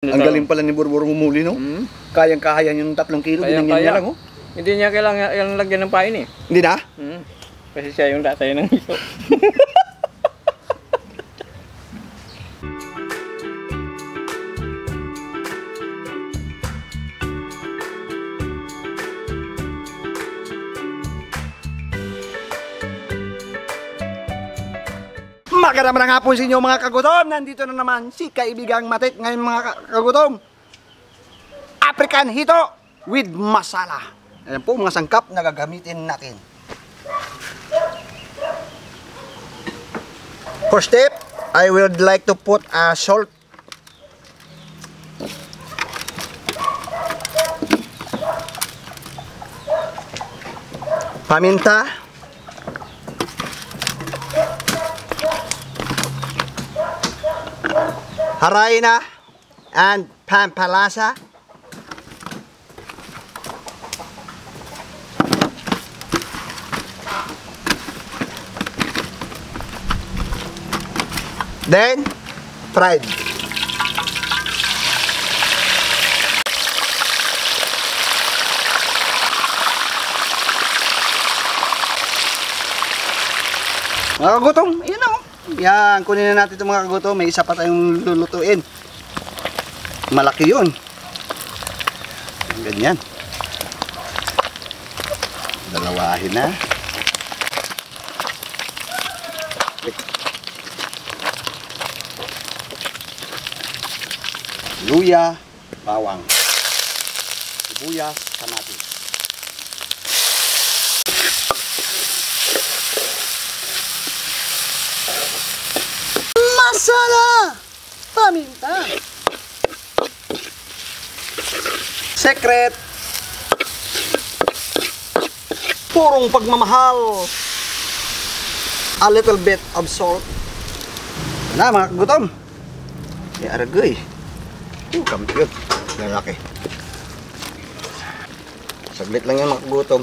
Ang galing pala ni Borbor humuli, no? Kayang-kaya yung 3 kilo, ginangyan niya lang, oh. Hindi niya kailangan lagyan ng pain, eh. Hindi na? Kasi siya yung tatay ng iso. Magandang nga po sa inyo mga kagutom. Nandito na naman si kaibigang Matik. Ngayon mga kagutom, African Hito with masala. Ayan po mga sangkap na gagamitin natin. First step, I would like to put salt. Paminta. Harina and pampalasa. Then fried. Mga kagutom, yun o. Yan, kunin na natin itong mga kagutom. May isa pa tayong lulutuin. Malaki yun. Ganyan. Dalawahin na. Luya, bawang. Sibuyas, kamatis. Masala, paminta. Secret, purong pagmamahal. A little bit of salt. Na mga kagutom. Aragoy. Kampiyon. Lalaki. Saglit lang yan mga kagutom.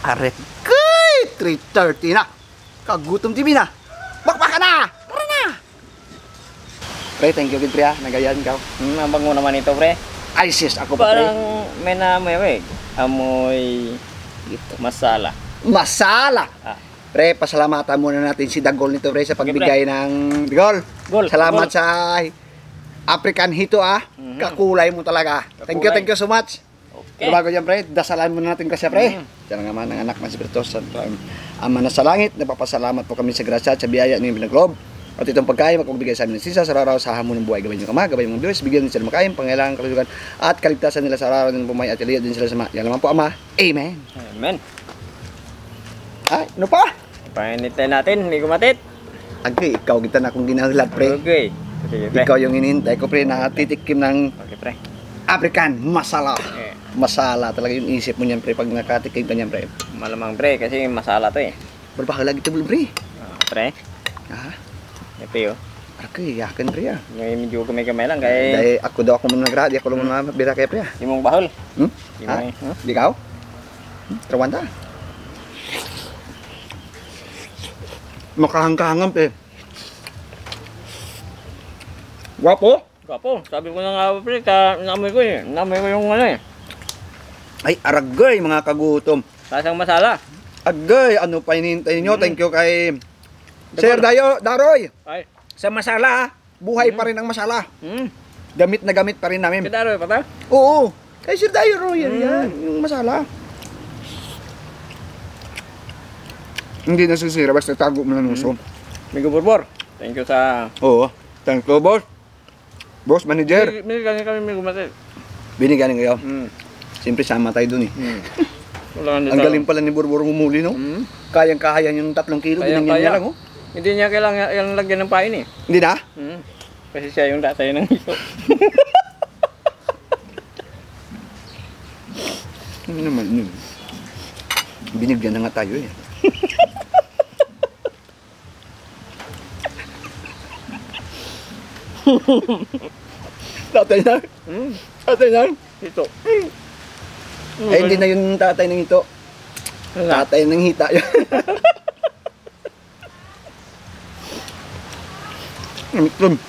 Aret kay 3:30 na. Kagutom TV na. Bakbaka na. Tara na. Pre, thank you pre. Nagayan ka. Ang bango naman ito, pre. Ay sis, ako pa pre. Parang may namoy, amoy masala. Masala. Pre, pasalamatan muna natin si Dagol nito pre sa pagbigay ng Dagol. Salamat sa African Hito Kakulay mo talaga. Thank you so much. Pero bago yan pre, dasalan muna natin kasi pre. Diyan nga man ng anak ng Espiritu Santo, Ama na sa langit, napapasalamat po kami sa grasya at sa biyaya ng pinaglob. At itong pagkain, magbigay sa amin ng sisa sa araw sa hamon ng buhay. Gabay niyo kama, gabay ng Diyos, bigyan din sila makain, pangailangan, kalusugan, at kaligtasan nila sa araw ng pumay at iliyad din sila sa yan naman po Ama. Amen. Amen. Ay, ano pa? Painitin natin, hindi kumatit. Agay, ikaw kita na akong ginahulat pre. Okay. Sige, pre. Ikaw yung inintay ko pre, nakatitikim ng Okay, pre. African masala. Okay. Masala talaga yung isip mo niyan pre pag nakatikim ka niyan pre. Malamang, pre, kasi masala to eh. Pero baka lagi ito pre. Pre? Ito yun. Agay, yakin pre Medyo kamay-kamay lang kaya... Dahil ako daw ako muna nagradi, ako lang muna bira kaya pre Di mong bahol. Di ikaw? Trawanda. Makahangkahangan pre. Guwapo? Gwapo, sabi ko na nga, pre, namoy ko eh. Namoy ko yung ano eh. Ay, aragay mga kagutom. Tasang masala. Agay, ano pa hinihintay ninyo? Thank you kay Sir Daroy. Ay. Sa masala, buhay pa rin ang masala. Gamit na gamit pa rin namin. Daroy pa ta? Oo, kay Sir Daroy, yan, yung masala. Hindi nasisira, basta tago mo ng uso. Migo Borbor, thank you sa... Oo, thank you boss. Boss, manager. Binigyan kami Migo Matil. Binigyan kayo. Siyempre sama tayo dun eh. Ang galing pala ni Borbor humuli, no? Kayang-kaya yung 3 kilo, ginangyan niya lang, oh. Hindi niya kailangan lagyan ng pain, eh. Hindi na? Kasi siya yung tatay ng iso. Ano naman yun? Binigyan na nga tayo eh. Tatay na. Tatay na. Ito. Ay, hindi na yung tatay ng hito. Tatay ng hita yun. Itlog.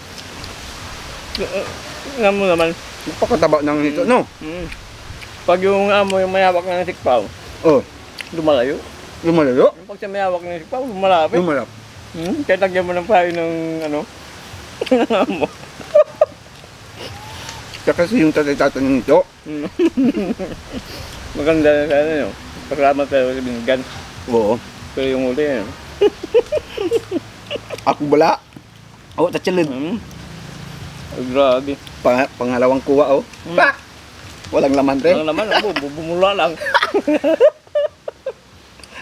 Nga mo naman. Napakataba ng hito, no? Pag yung amo yung mayawak ng sikpaw, Oh, lumalayo. lumalayo. Pag siya mayawak ng sikpaw, lumalapit. Lumalap. Kaya tagyan mo ng payo ng ano, ng amo. Tsaka kasi yung tatay-tatay ng hito. Maganda na sa ano yun. Paglamat tayo sa binigyan. Oo. Pero yung uli yun. Ako bala. Oh, tatsalid. Ay, grabe. Pangalawang kuha, oh. Pa! Walang laman rin. Ang naman, bumula lang.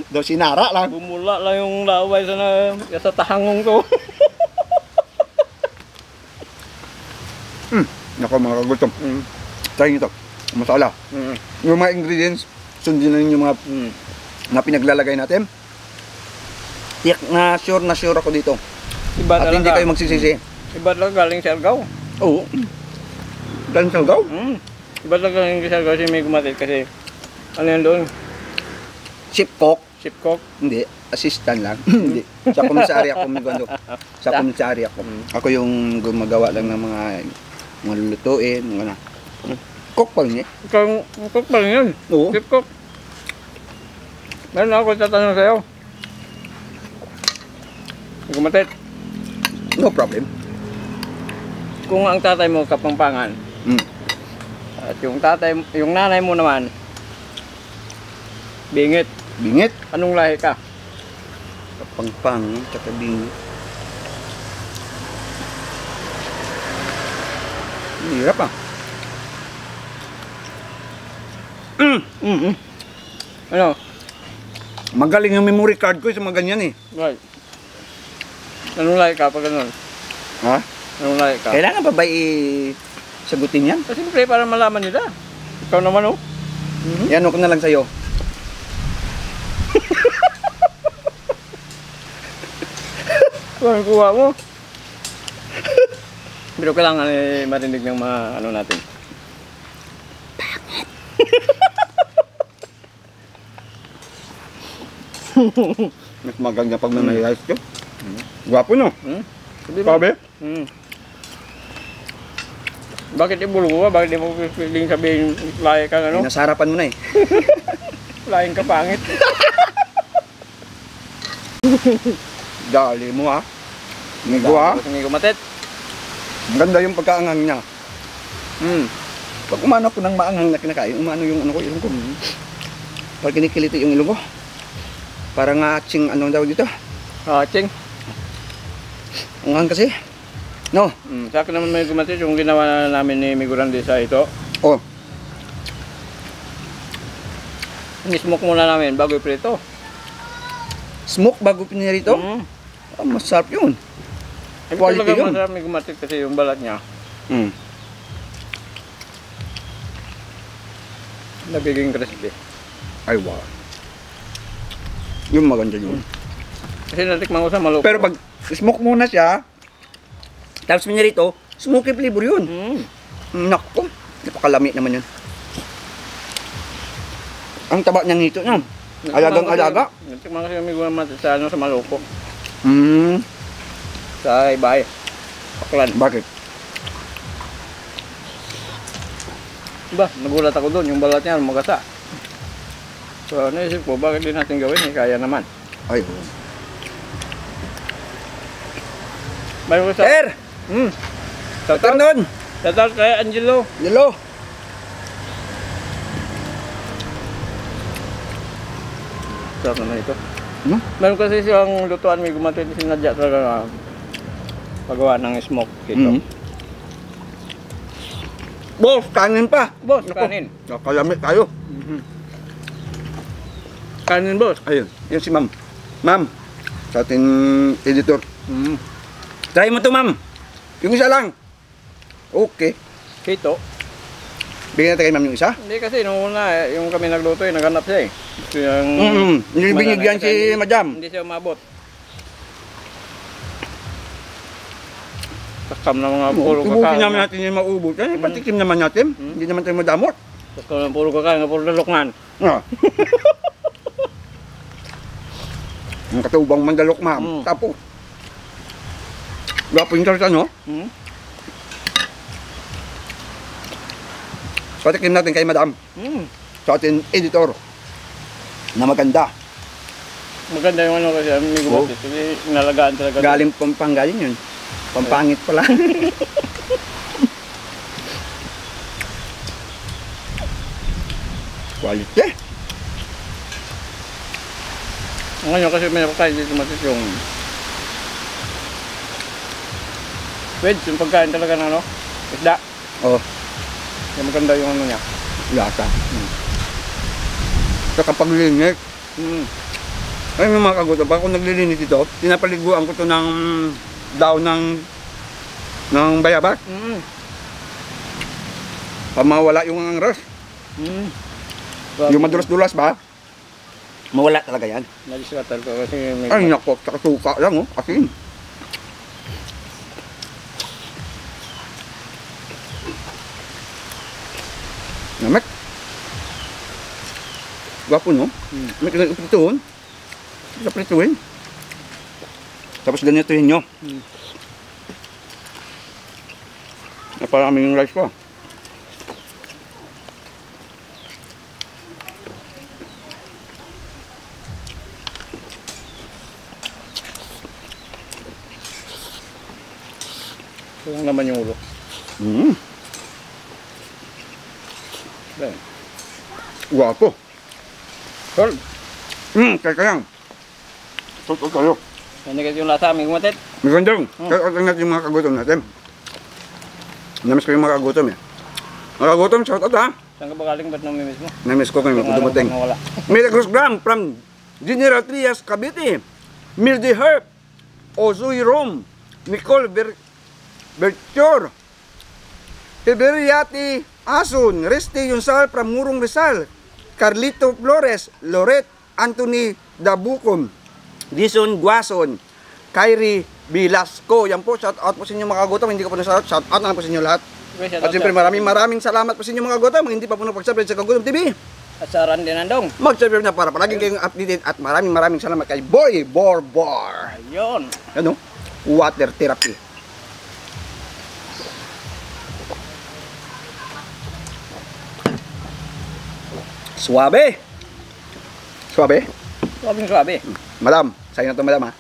Daw sinara lang. Bumula lang yung laway sa tahangong ko. Nako mga kagutom. Try nyo to. Masala. Yung mga ingredients, sundin na yung mga na pinaglalagay natin. Tiyak na sure ako dito. Iba At talaga. hindi kayo magsisisi. Iba talaga galing sa Argao. Oo. Galing sa gaw. Iba talaga galing sa Argao si may gumatit kasi ano yan doon? Chip cook. Chip cook. Hindi. Assistant lang. Hindi. Sa komisary ako. Sa komisary ako. Ako yung gumagawa lang ng mga lulutuin. Mga cook pa rin eh. Ikaw, cook pa rin yun. Oo. Chip cook. Meron ako tatanong sa'yo. Gumatit. No problem. Kung ang tatay mo Kapampangan at yung nanay mo naman Bingit. Bingit. Anong lahi ka? Kapangpang. Tsaka bingit. Hirap ah. Ano? Magaling yung memory card ko sa mga ganyan eh. Right. Anong lahi ka pag ganun? Ha? Anong lahi ka? Kailangan pa ba sagutin yan? Kasi siyempre para malaman nila. Ikaw naman oh. Yan ko na lang sa'yo. Anong kuha mo? Pero kailangan marinig ng mga ano natin. Mas maganda pag may mayayas ko. Gwapo no? Sabi mo? Sabi? Bakit ibulong mo? Bakit di mo piling sabihin lahi kang ano? Nasarapan mo na eh. Lahing ka pangit. Dali mo ha. Migo ha. Hindi gumatit. Ang ganda yung pagkaangang niya. Pag umano ko ng maanghang na kinakain, umano yung ano ko, ilong ko. Pag kinikilito yung ilong ko. Parang ching anong daw dito. Ching. Anghang kasi. No. Sa akin naman may gumatit yung ginawa namin ni Migurandi sa ito. Oh. Ni-smoke muna namin bago iprito. Smoke bago pinirito? Masarap yun. Quality Talaga yun. masarap may gumatit kasi yung balat niya. Nagiging crispy. Ay wow. Yung maganda yun. Kasi natikman ko sa Maloko. Pero pag smoke muna siya, tapos pinirito, smoky flavor yun. Naku, napakalami naman yun. Ang taba niyang hito niya. Alagang-alaga. Natikman kasi kami gumatit sa Maloko. Sa Ibay. Paklan. Bakit? Diba, nagulat ako doon. Yung balat niya, magasa. So, naisip ko, bakit din natin gawin? Kaya naman. Ay. Bayo ko sa... Sir! Shoutout nun! Shoutout kay Angelo. Hello! Sarap naman ito. Meron kasi siyang lutuan, may gumatit sinadya talaga na pagawa ng smoke dito. Boss, kanin pa! Boss, kanin. Nakalamit tayo. Kanin, boss. Ayun, yun si ma'am. Ma'am, sa ating editor. Try mo to, ma'am. Yung isa lang. Okay. Kito. Bigyan natin kay ma'am yung isa. Hindi kasi nung una, yung kami nagluto, naghanap siya eh. Gusto yung... Hindi binigyan si madam. Hindi siya umabot. Takam na mga puro Ubusin kakain. naman natin yung maubos. Yan, patikim naman natin. Hindi naman tayo madamot. Takam na puro kakain, puro dalokman. Ah. Ang katubang mandalok, ma'am. Tapos. Gwapo yung sarsa, no? Patikim natin kay madam. Sa ating editor. Na maganda. Maganda yung ano kasi, amigo Batis. Kasi nalagaan talaga. Galing Pampanga yun. Pampangit pala. Quality. Ngayon kasi may nakakain dito Matis yung wedge, yung pagkain talaga ng ano, isda. Oh, Yung maganda yung ano niya. lasa. Sa kapag linis. Ay, may mga kagutom. Pag ako naglilinis dito, pinapaliguan ko to ng daw ng bayabas. Para mawala yung angras. Yung madulas-dulas ba? Mawala talaga yan. Naliswatar ko kasi may... Ay, nako, saka suka lang, oh. Asin. Namek. Gwapo, no? May kinag-iprituhon. Iprituhin. Tapos ganituhin nyo. Naparami yung rice ko. Kung naman yung ulo. Then, Gwapo. Tol, Kaya lang. Tutok kayo. hindi kasi yung lasa aming gumatit. Magandang. Kaya natin yung mga kagutom natin. Namiss ko yung mga kagutom eh. Mga kagutom, shout out ha. Saan ka ba galing? Ba't namimiss mo? Namiss ko kayo mga dumating. Wala. Milagros Gram from General Trias, Cavite. Mildy Herb. Ozui Rom. Nicole Bertior. Tiberiati Asun. Reste Yunsal from Murong Rizal. Carlito Flores. Loret Anthony Dabucon. Dison Guason. Kyrie Bilasco. Yan po, shout out po sa inyo mga kagutom. Hindi ko po na-shout out na po sa inyo lahat. At siyempre maraming salamat po sa inyo mga kagutom. Hindi pa po napag-subscribe sa Kagutom TV. At sa Randy Nandong. Mag-subscribe na para palagi kayong updated. At maraming salamat kay Boy Borbor. Ayun. Ano? Water therapy. Suabe. Suabe. Suabe. Madam, sa'yo na to madam ha.